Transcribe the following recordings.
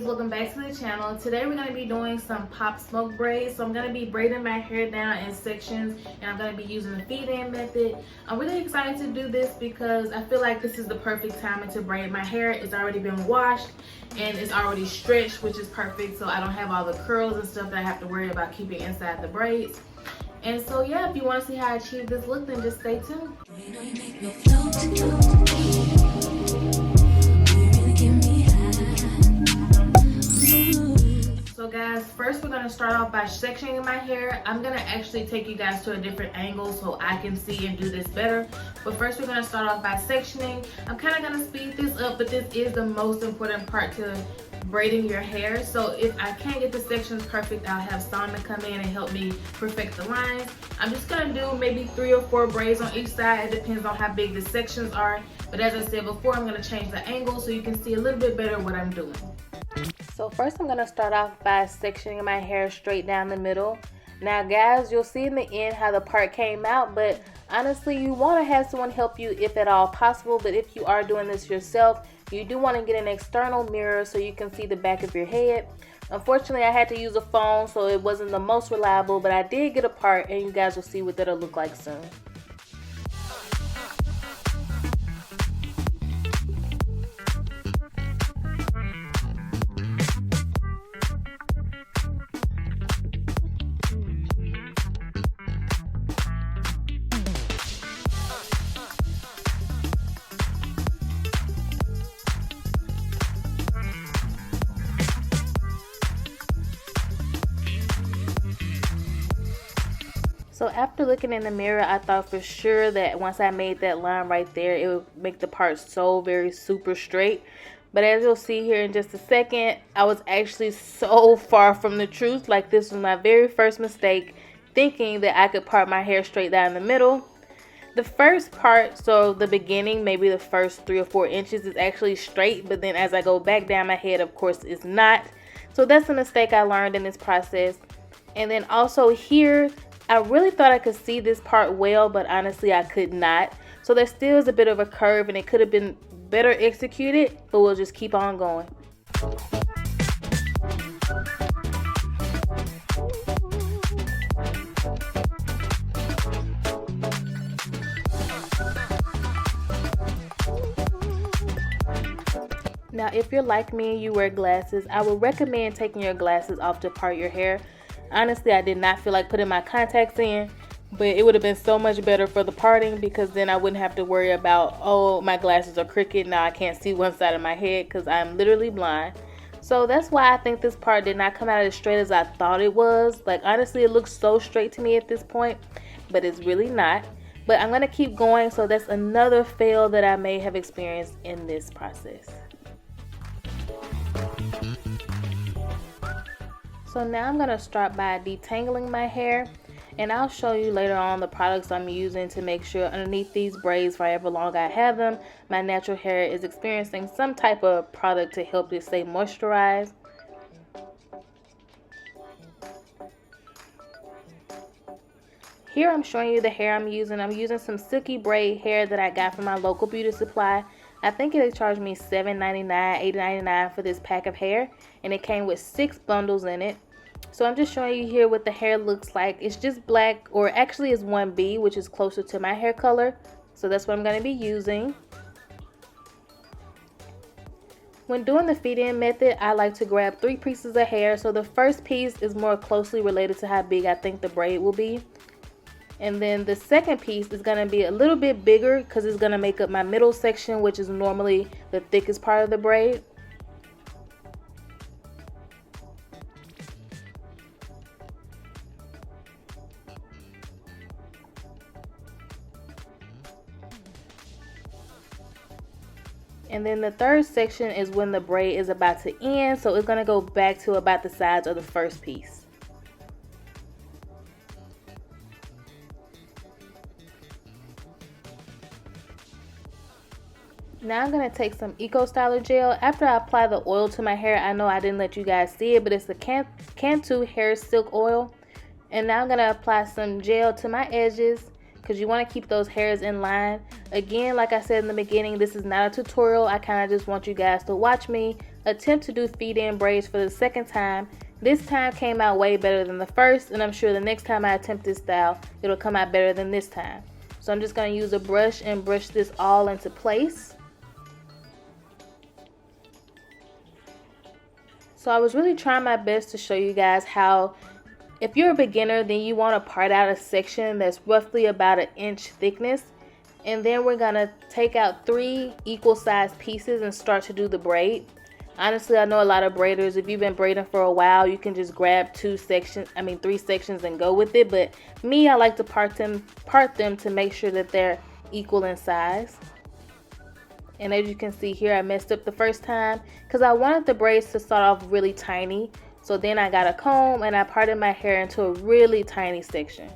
welcome back to the channel. Today we're going to be doing some pop smoke braids. So I'm going to be braiding my hair down in sections, and I'm going to be using the feed-in method. I'm really excited to do this because I feel like this is the perfect time to braid my hair. It's already been washed and it's already stretched, which is perfect, so I don't have all the curls and stuff that I have to worry about keeping inside the braids. And so yeah, if you want to see how I achieve this look, then just stay tuned. So guys, first we're going to start off by sectioning my hair. I'm going to actually take you guys to a different angle so I can see and do this better. But first we're going to start off by sectioning. I'm kind of going to speed this up, but this is the most important part to braiding your hair. So if I can't get the sections perfect, I'll have Sana come in and help me perfect the lines. I'm just going to do maybe 3 or 4 braids on each side. It depends on how big the sections are. But as I said before, I'm going to change the angle so you can see a little bit better what I'm doing. So first I'm going to start off by sectioning my hair straight down the middle. Now guys, you'll see in the end how the part came out, but honestly you want to have someone help you if at all possible. But if you are doing this yourself, you do want to get an external mirror so you can see the back of your head. Unfortunately, I had to use a phone, so it wasn't the most reliable, but I did get a part, and you guys will see what that'll look like soon. So after looking in the mirror, I thought for sure that once I made that line right there, it would make the part so very super straight. But as you'll see here in just a second, I was actually so far from the truth. Like, this was my very first mistake, thinking that I could part my hair straight down the middle. The first part, so the beginning, maybe the first 3 or 4 inches is actually straight, but then as I go back down my head, of course, it's not. So that's a mistake I learned in this process. And then also here, I really thought I could see this part well, but honestly I could not. So there still is a bit of a curve and it could have been better executed, but we'll just keep on going. Now if you're like me and you wear glasses, I would recommend taking your glasses off to part your hair. Honestly, I did not feel like putting my contacts in, but it would have been so much better for the parting, because then I wouldn't have to worry about, oh, my glasses are crooked, now I can't see one side of my head because I'm literally blind. So that's why I think this part did not come out as straight as I thought it was. Like, honestly, it looks so straight to me at this point, but it's really not. But I'm going to keep going, so that's another fail that I may have experienced in this process. So now I'm going to start by detangling my hair, and I'll show you later on the products I'm using to make sure underneath these braids, for however long I have them, my natural hair is experiencing some type of product to help it stay moisturized. Here I'm showing you the hair I'm using. I'm using some silky braid hair that I got from my local beauty supply. I think it charged me $7.99, $8.99 for this pack of hair, and it came with 6 bundles in it. So I'm just showing you here what the hair looks like. It's just black, or actually it's 1B, which is closer to my hair color. So that's what I'm going to be using. When doing the feed-in method, I like to grab 3 pieces of hair. So the first piece is more closely related to how big I think the braid will be. And then the second piece is going to be a little bit bigger because it's going to make up my middle section, which is normally the thickest part of the braid. And then the third section is when the braid is about to end, so it's going to go back to about the size of the first piece. Now I'm going to take some Eco Styler gel. After I apply the oil to my hair, I know I didn't let you guys see it, but it's the Cantu Hair Silk Oil. And now I'm going to apply some gel to my edges, because you want to keep those hairs in line. Again, like I said in the beginning, this is not a tutorial. I kind of just want you guys to watch me attempt to do feed-in braids for the second time. This time came out way better than the first, and I'm sure the next time I attempt this style, it'll come out better than this time. So I'm just going to use a brush and brush this all into place. So I was really trying my best to show you guys how, if you're a beginner, then you want to part out a section that's roughly about 1 inch thickness. And then we're going to take out 3 equal sized pieces and start to do the braid. Honestly, I know a lot of braiders, if you've been braiding for a while, you can just grab 3 sections and go with it. But me, I like to part them to make sure that they're equal in size. And as you can see here, I messed up the first time because I wanted the braids to start off really tiny. So then I got a comb and I parted my hair into a really tiny section.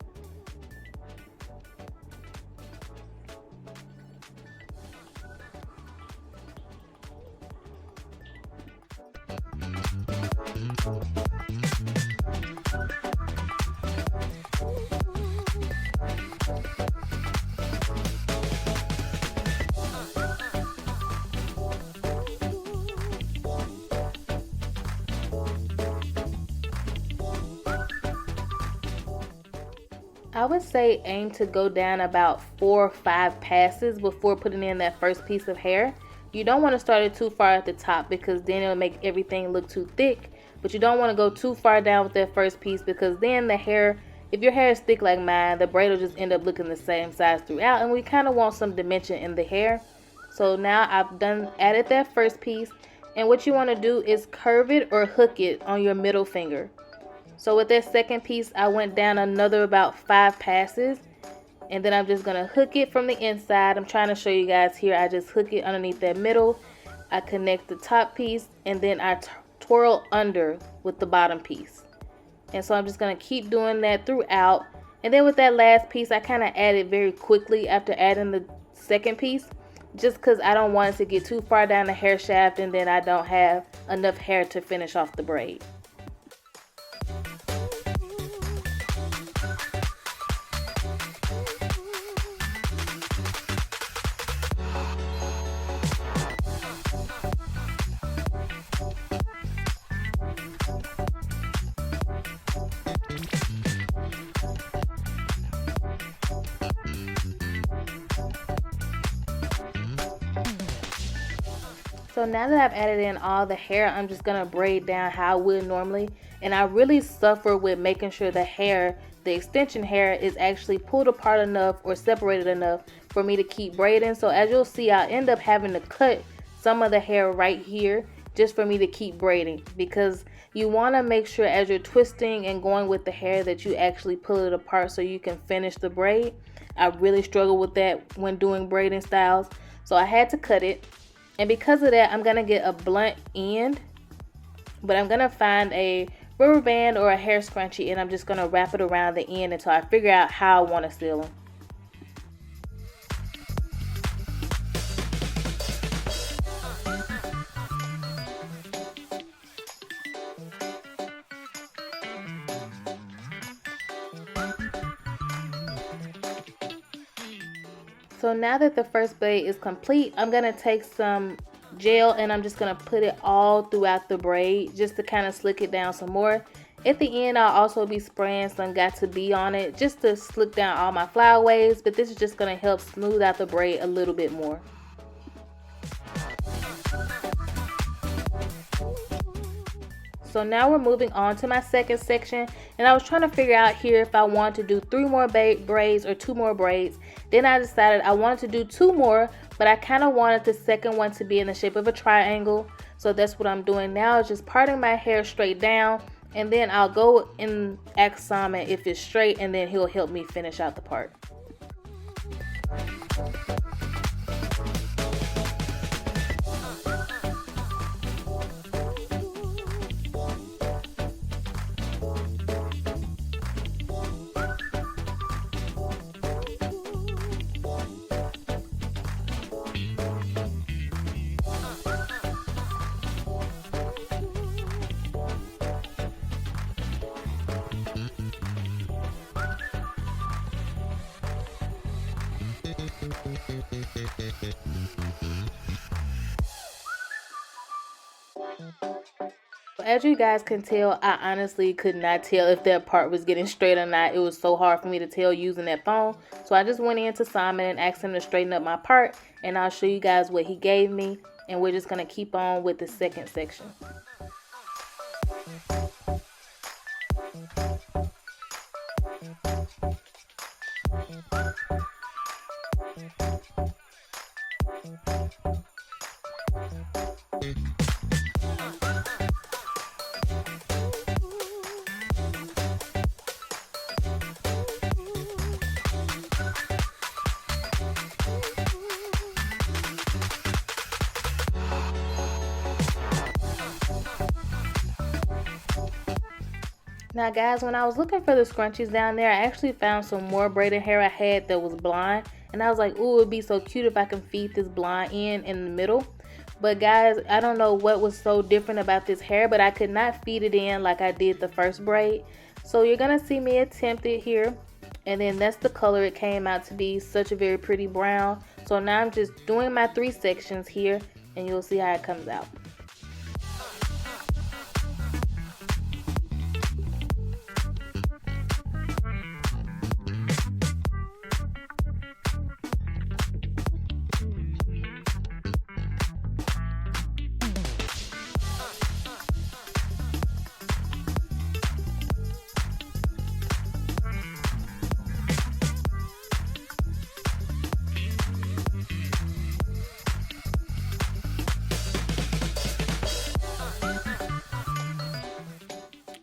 I would say aim to go down about 4 or 5 passes before putting in that first piece of hair. You don't want to start it too far at the top because then it'll make everything look too thick. But you don't want to go too far down with that first piece because then the hair, if your hair is thick like mine, the braid will just end up looking the same size throughout, and we kind of want some dimension in the hair. So now I've added that first piece, and what you want to do is curve it or hook it on your middle finger. So with that second piece, I went down another about 5 passes, and then I'm just going to hook it from the inside. I'm trying to show you guys here. I just hook it underneath that middle. I connect the top piece, and then I twirl under with the bottom piece. And so I'm just going to keep doing that throughout. And then with that last piece, I kind of added very quickly after adding the second piece, just because I don't want it to get too far down the hair shaft and then I don't have enough hair to finish off the braid. So now that I've added in all the hair, I'm just going to braid down how I would normally. And I really suffer with making sure the hair, the extension hair, is actually pulled apart enough or separated enough for me to keep braiding. So as you'll see, I end up having to cut some of the hair right here just for me to keep braiding. Because you want to make sure as you're twisting and going with the hair that you actually pull it apart so you can finish the braid. I really struggle with that when doing braiding styles. So I had to cut it. And because of that, I'm going to get a blunt end, but I'm going to find a rubber band or a hair scrunchie, and I'm just going to wrap it around the end until I figure out how I want to seal them. So now that the first braid is complete, I'm going to take some gel and I'm just going to put it all throughout the braid just to kind of slick it down some more. At the end, I'll also be spraying some Got2b on it just to slick down all my flyaways, but this is just going to help smooth out the braid a little bit more. So now we're moving on to my second section, and I was trying to figure out here if I wanted to do 3 more braids or 2 more braids. Then I decided I wanted to do 2 more, but I kind of wanted the second one to be in the shape of a triangle. So that's what I'm doing now, is just parting my hair straight down, and then I'll go and ask Simon if it's straight, and then he'll help me finish out the part. As you guys can tell, I honestly could not tell if that part was getting straight or not. It was so hard for me to tell using that phone. So I just went in to Simon and asked him to straighten up my part, and I'll show you guys what he gave me, and we're just going to keep on with the second section. Now guys, when I was looking for the scrunchies down there, I actually found some more braided hair I had that was blonde. And I was like, ooh, it'd be so cute if I can feed this blonde in the middle. But guys, I don't know what was so different about this hair, but I could not feed it in like I did the first braid. So you're going to see me attempt it here. And then that's the color it came out to be, such a very pretty brown. So now I'm just doing my 3 sections here, and you'll see how it comes out.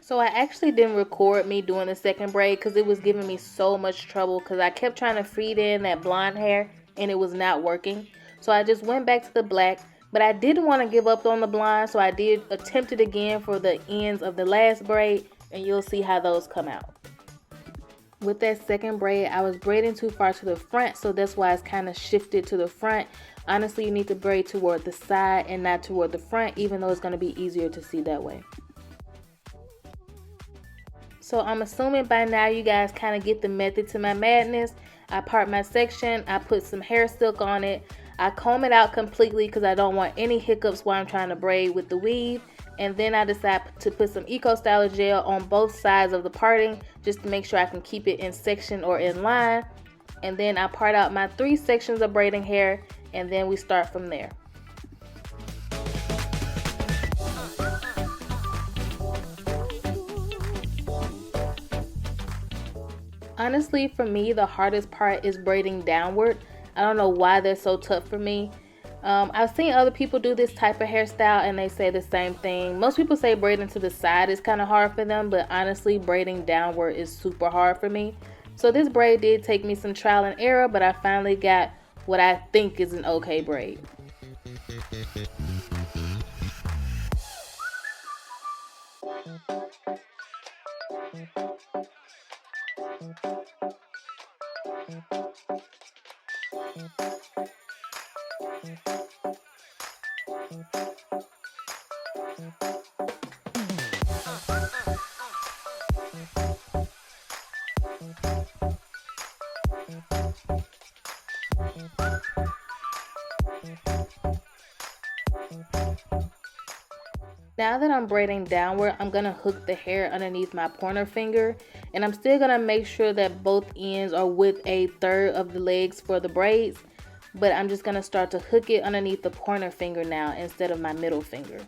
So I actually didn't record me doing the second braid because it was giving me so much trouble because I kept trying to feed in that blonde hair and it was not working. So I just went back to the black, but I didn't want to give up on the blonde, so I did attempt it again for the ends of the last braid, and you'll see how those come out. With that second braid, I was braiding too far to the front, so that's why it's kind of shifted to the front. Honestly, you need to braid toward the side and not toward the front, even though it's going to be easier to see that way. So I'm assuming by now you guys kind of get the method to my madness. I part my section, I put some hair silk on it, I comb it out completely because I don't want any hiccups while I'm trying to braid with the weave. And then I decide to put some Eco Styler gel on both sides of the parting just to make sure I can keep it in section or in line. And then I part out my 3 sections of braiding hair, and then we start from there. Honestly, for me, the hardest part is braiding downward. I don't know why they're so tough for me. I've seen other people do this type of hairstyle and they say the same thing. Most people say braiding to the side is kind of hard for them, but honestly, braiding downward is super hard for me. So this braid did take me some trial and error, but I finally got what I think is an okay braid. Now that I'm braiding downward, I'm going to hook the hair underneath my pointer finger, and I'm still going to make sure that both ends are with 1/3 of the legs for the braids, but I'm just going to start to hook it underneath the pointer finger now instead of my middle finger.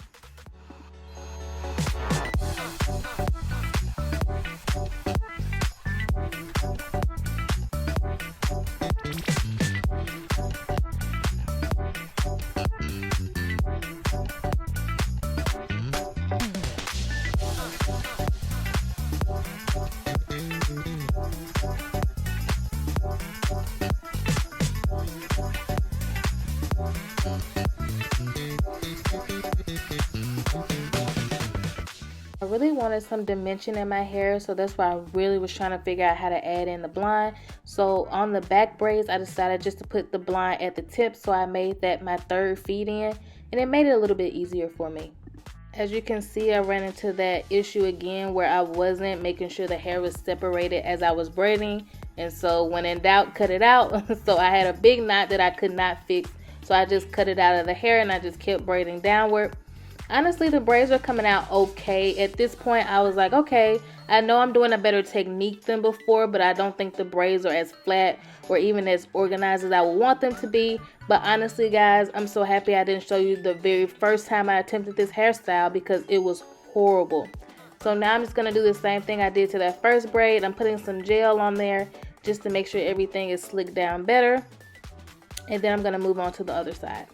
I really wanted some dimension in my hair, so that's why I really was trying to figure out how to add in the blonde. So on the back braids, I decided just to put the blonde at the tip, so I made that my 3rd feed in, and it made it a little bit easier for me. As you can see, I ran into that issue again where I wasn't making sure the hair was separated as I was braiding, and so when in doubt, cut it out. So I had a big knot that I could not fix, so I just cut it out of the hair and I just kept braiding downward. Honestly, the braids are coming out okay. At this point, I was like, okay, I know I'm doing a better technique than before, but I don't think the braids are as flat or even as organized as I would want them to be. But honestly, guys, I'm so happy I didn't show you the very first time I attempted this hairstyle because it was horrible. So now I'm just going to do the same thing I did to that first braid. I'm putting some gel on there just to make sure everything is slicked down better. And then I'm going to move on to the other side.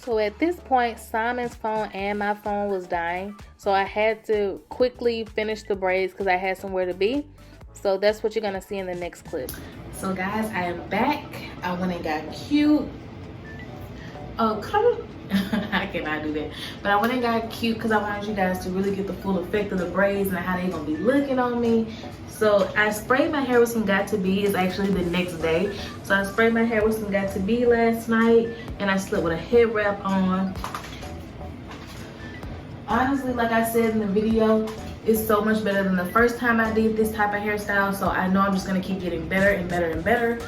So at this point, Simon's phone and my phone was dying. So I had to quickly finish the braids because I had somewhere to be. So that's what you're going to see in the next clip. So guys, I am back. I went and got cute. Oh, come I cannot do that. But I went and got cute because I wanted you guys to really get the full effect of the braids and how they're going to be looking on me. So I sprayed my hair with some Got To Be. It's actually the next day. So I sprayed my hair with some Got To Be last night. And I slept with a head wrap on. Honestly, like I said in the video, it's so much better than the first time I did this type of hairstyle. So I know I'm just going to keep getting better and better and better.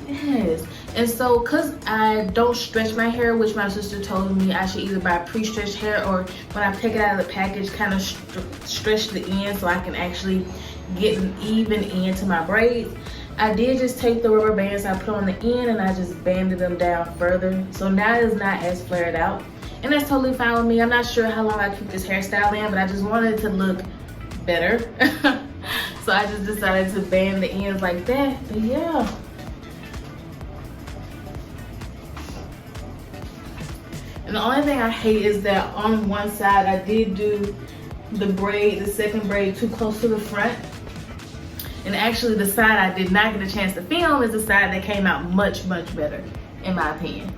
Yes. And so, because I don't stretch my hair, which my sister told me I should either buy pre-stretched hair or when I take it out of the package, kind of stretch the end so I can actually get an even end to my braids. I did just take the rubber bands I put on the end and I just banded them down further. So now it's not as flared out. And that's totally fine with me. I'm not sure how long I keep this hairstyle in, but I just wanted it to look better. So I just decided to band the ends like that. But yeah. And the only thing I hate is that on one side I did do the second braid too close to the front. And actually the side I did not get a chance to film is the side that came out much, much better, in my opinion.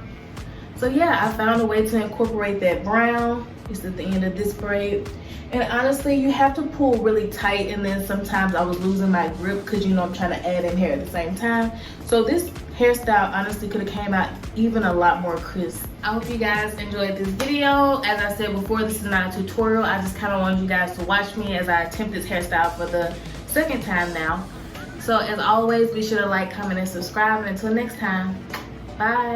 So yeah, I found a way to incorporate that brown. It's at the end of this braid. And honestly, you have to pull really tight, and then sometimes I was losing my grip because you know I'm trying to add in hair at the same time. So this hairstyle honestly could have came out even a lot more crisp. I hope you guys enjoyed this video. As I said before, this is not a tutorial. I just kind of wanted you guys to watch me as I attempt this hairstyle for the second time now. So as always, be sure to like, comment, and subscribe. And until next time, bye.